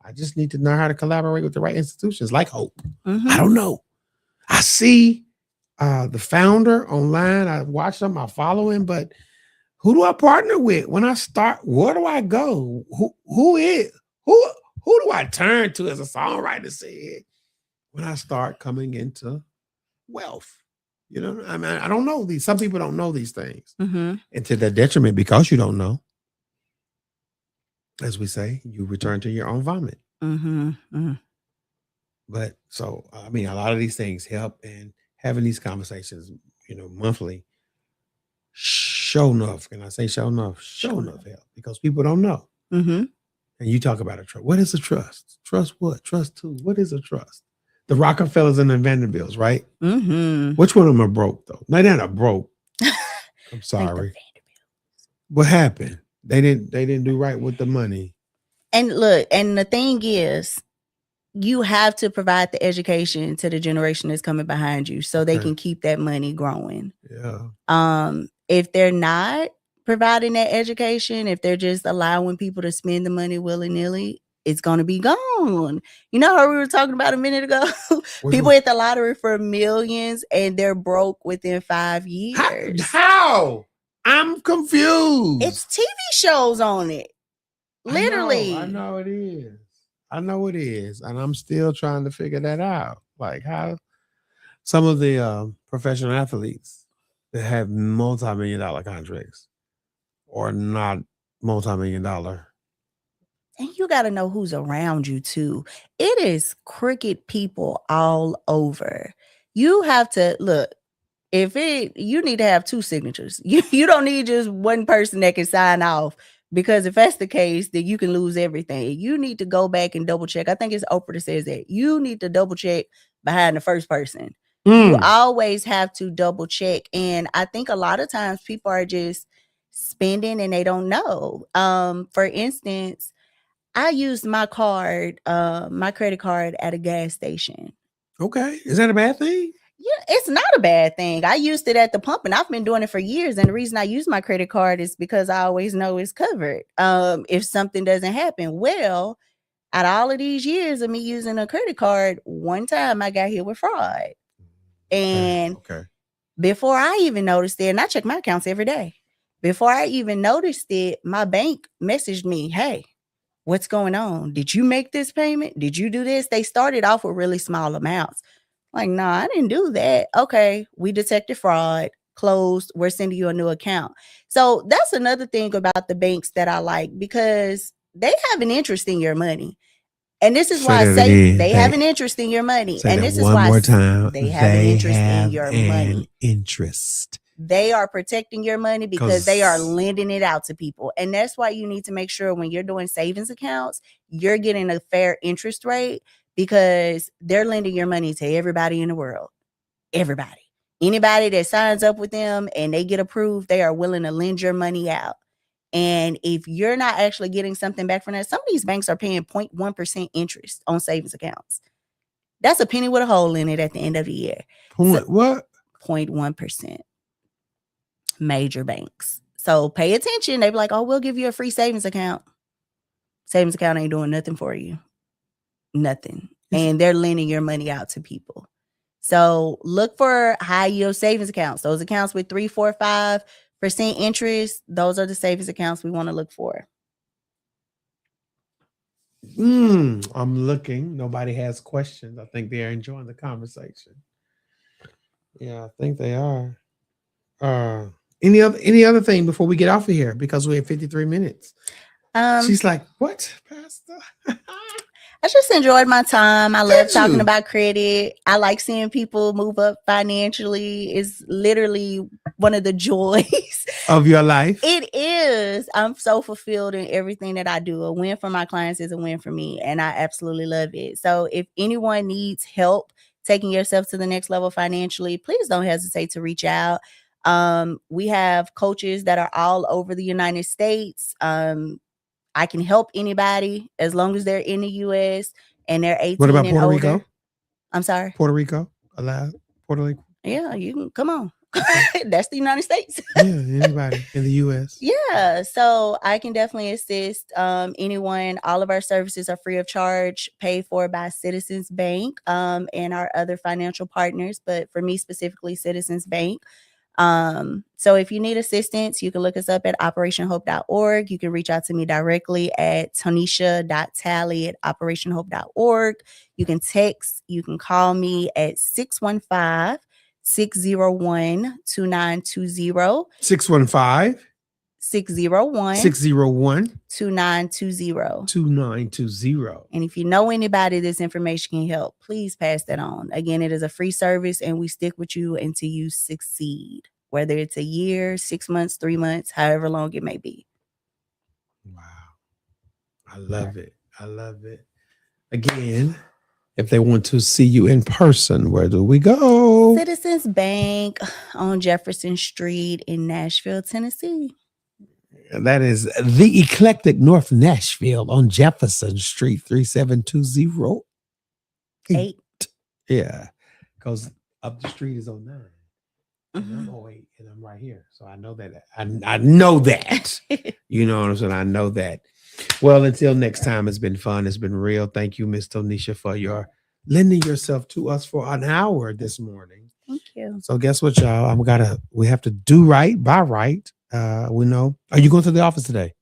I just need to know how to collaborate with the right institutions like Hope. I don't know. I see the founder online. I watch them. I follow him. But who do I partner with when I start? Where do I go? Who do I turn to, as a songwriter said, when I start coming into wealth? You know, I mean, I don't know these. Some people don't know these things, and to their detriment, because you don't know. As we say, you return to your own vomit. But so, I mean, a lot of these things help, and having these conversations, you know, monthly. Show enough. Can I say show enough? Show enough help, because people don't know. And you talk about a trust. What is a trust? Trust what? Trust who? What is a trust? The Rockefellers and the Vanderbilts, right? Mm-hmm. Which one of them are broke though? No, they're not broke. I'm sorry. What happened? They didn't do right with the money. And look, and the thing is, you have to provide the education to the generation that's coming behind you so they can keep that money growing. Yeah. If they're not providing that education, if they're just allowing people to spend the money willy-nilly, it's going to be gone. You know how we were talking about a minute ago? People hit the lottery for millions and they're broke within 5 years. How? I'm confused. It's TV shows on it. Literally. I know it is. I know it is. And I'm still trying to figure that out. Like how some of the professional athletes that have multi-million-dollar contracts or not multi-million-dollar. And you got to know who's around you too. It is crooked people all over. You have to look. You need to have 2 signatures. You don't need just one person that can sign off, because if that's the case, then you can lose everything. You need to go back and double check. I think it's Oprah that says that. You need to double check behind the first person. You always have to double check. And I think a lot of times people are just spending and they don't know. For instance, I used my card, my credit card at a gas station. Okay. Is that a bad thing? Yeah, it's not a bad thing. I used it at the pump and I've been doing it for years. And the reason I use my credit card is because I always know it's covered. If something doesn't happen, well, out of all of these years of me using a credit card, one time I got hit with fraud. And before I even noticed it, and I check my accounts every day, before I even noticed it, my bank messaged me, hey, what's going on? Did you make this payment? Did you do this? They started off with really small amounts. Like, no, I didn't do that. Okay, we detected fraud, closed. We're sending you a new account. So that's another thing about the banks that I like, because they have an interest in your money. And this is why I say they have an interest in your money. And this is why they have an interest in your money. They are protecting your money because they are lending it out to people. And that's why you need to make sure when you're doing savings accounts, you're getting a fair interest rate, because they're lending your money to everybody in the world. Everybody. Anybody that signs up with them and they get approved, they are willing to lend your money out. And if you're not actually getting something back from that, some of these banks are paying 0.1% interest on savings accounts. That's a penny with a hole in it at the end of the year. What? 0.1%. Major banks. So pay attention. They be like, oh, we'll give you a free savings account. Savings account ain't doing nothing for you. Nothing. And they're lending your money out to people. So look for high yield savings accounts. Those accounts with 3, 4, 5% interest, those are the savings accounts we want to look for. I'm looking. Nobody has questions. I think they are enjoying the conversation. Yeah, I think they are. Any other thing before we get off of here, because we have 53 minutes. She's like, what, Pastor? I just enjoyed my time. I love talking about credit. I like seeing people move up financially. It's literally one of the joys of your life. It is. I'm so fulfilled in everything that I do. A win for my clients is a win for me, and I absolutely love it. So if anyone needs help taking yourself to the next level financially, please don't hesitate to reach out. We have coaches that are all over the United States. I can help anybody as long as they're in the U.S. and they're 18 What about and Puerto older. Rico? I'm sorry? Puerto Rico? Allowed? Puerto Rico? Yeah, you can. Come on. That's the United States. Yeah, anybody in the U.S. Yeah, so I can definitely assist anyone. All of our services are free of charge, paid for by Citizens Bank and our other financial partners. But for me specifically, Citizens Bank. So if you need assistance, you can look us up at operationhope.org. You can reach out to me directly at tonesha.tally@operationhope.org. You can text, you can call me at 615-601-2920. 615 601 601 2920. 2920. And if you know anybody this information can help, please pass that on. Again, it is a free service and we stick with you until you succeed, whether it's a year, 6 months, 3 months, however long it may be. Wow. I love it. I love it. Again, if they want to see you in person, where do we go? Citizens Bank on Jefferson Street in Nashville, Tennessee. That is the Eclectic North Nashville on Jefferson Street, 37208. Yeah, because up the street is 09. And I'm 08 and I'm right here. So I know that. I know that. You know what I'm saying? I know that. Well, until next time, it's been fun. It's been real. Thank you, Miss Tonesha, for your lending yourself to us for an hour this morning. Thank you. So guess what, y'all? We have to do right by right. We know. Are you going to the office today?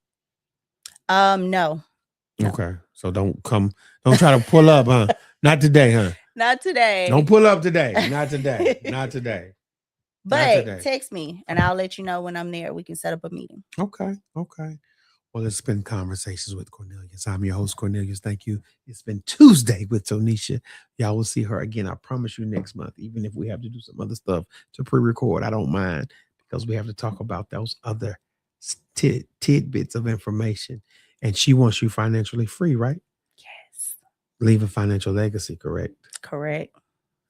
No. Okay. So don't try to pull up, huh? Not today, huh? Not today. Don't pull up today. Not today. Not today. But text me and I'll let you know when I'm there. We can set up a meeting. Okay. Well, it's been Conversations with Cornelius. I'm your host, Cornelius. Thank you. It's been Tuesday with Tonesha. Y'all will see her again. I promise you next month, even if we have to do some other stuff to pre-record, I don't mind because we have to talk about those other tidbits of information. And she wants you financially free, right? Yes. Leave a financial legacy, correct? Correct.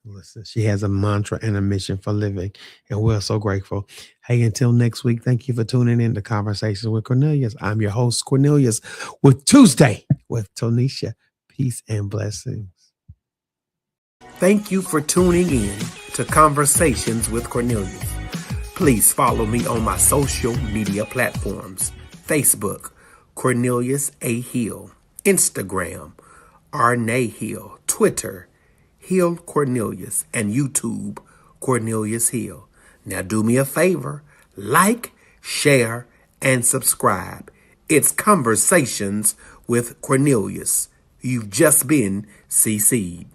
Listen, she has a mantra and a mission for living, and we're so grateful. Hey, until next week, thank you for tuning in to Conversations with Cornelius. I'm your host, Cornelius, with Tuesday with Tonesha. Peace and blessings. Thank you for tuning in to Conversations with Cornelius. Please follow me on my social media platforms: Facebook, Cornelius A. Hill; Instagram, Arne Hill; Twitter, Hill Cornelius; and YouTube, Cornelius Hill. Now do me a favor, like, share, and subscribe. It's Conversations with Cornelius. You've just been CC'd.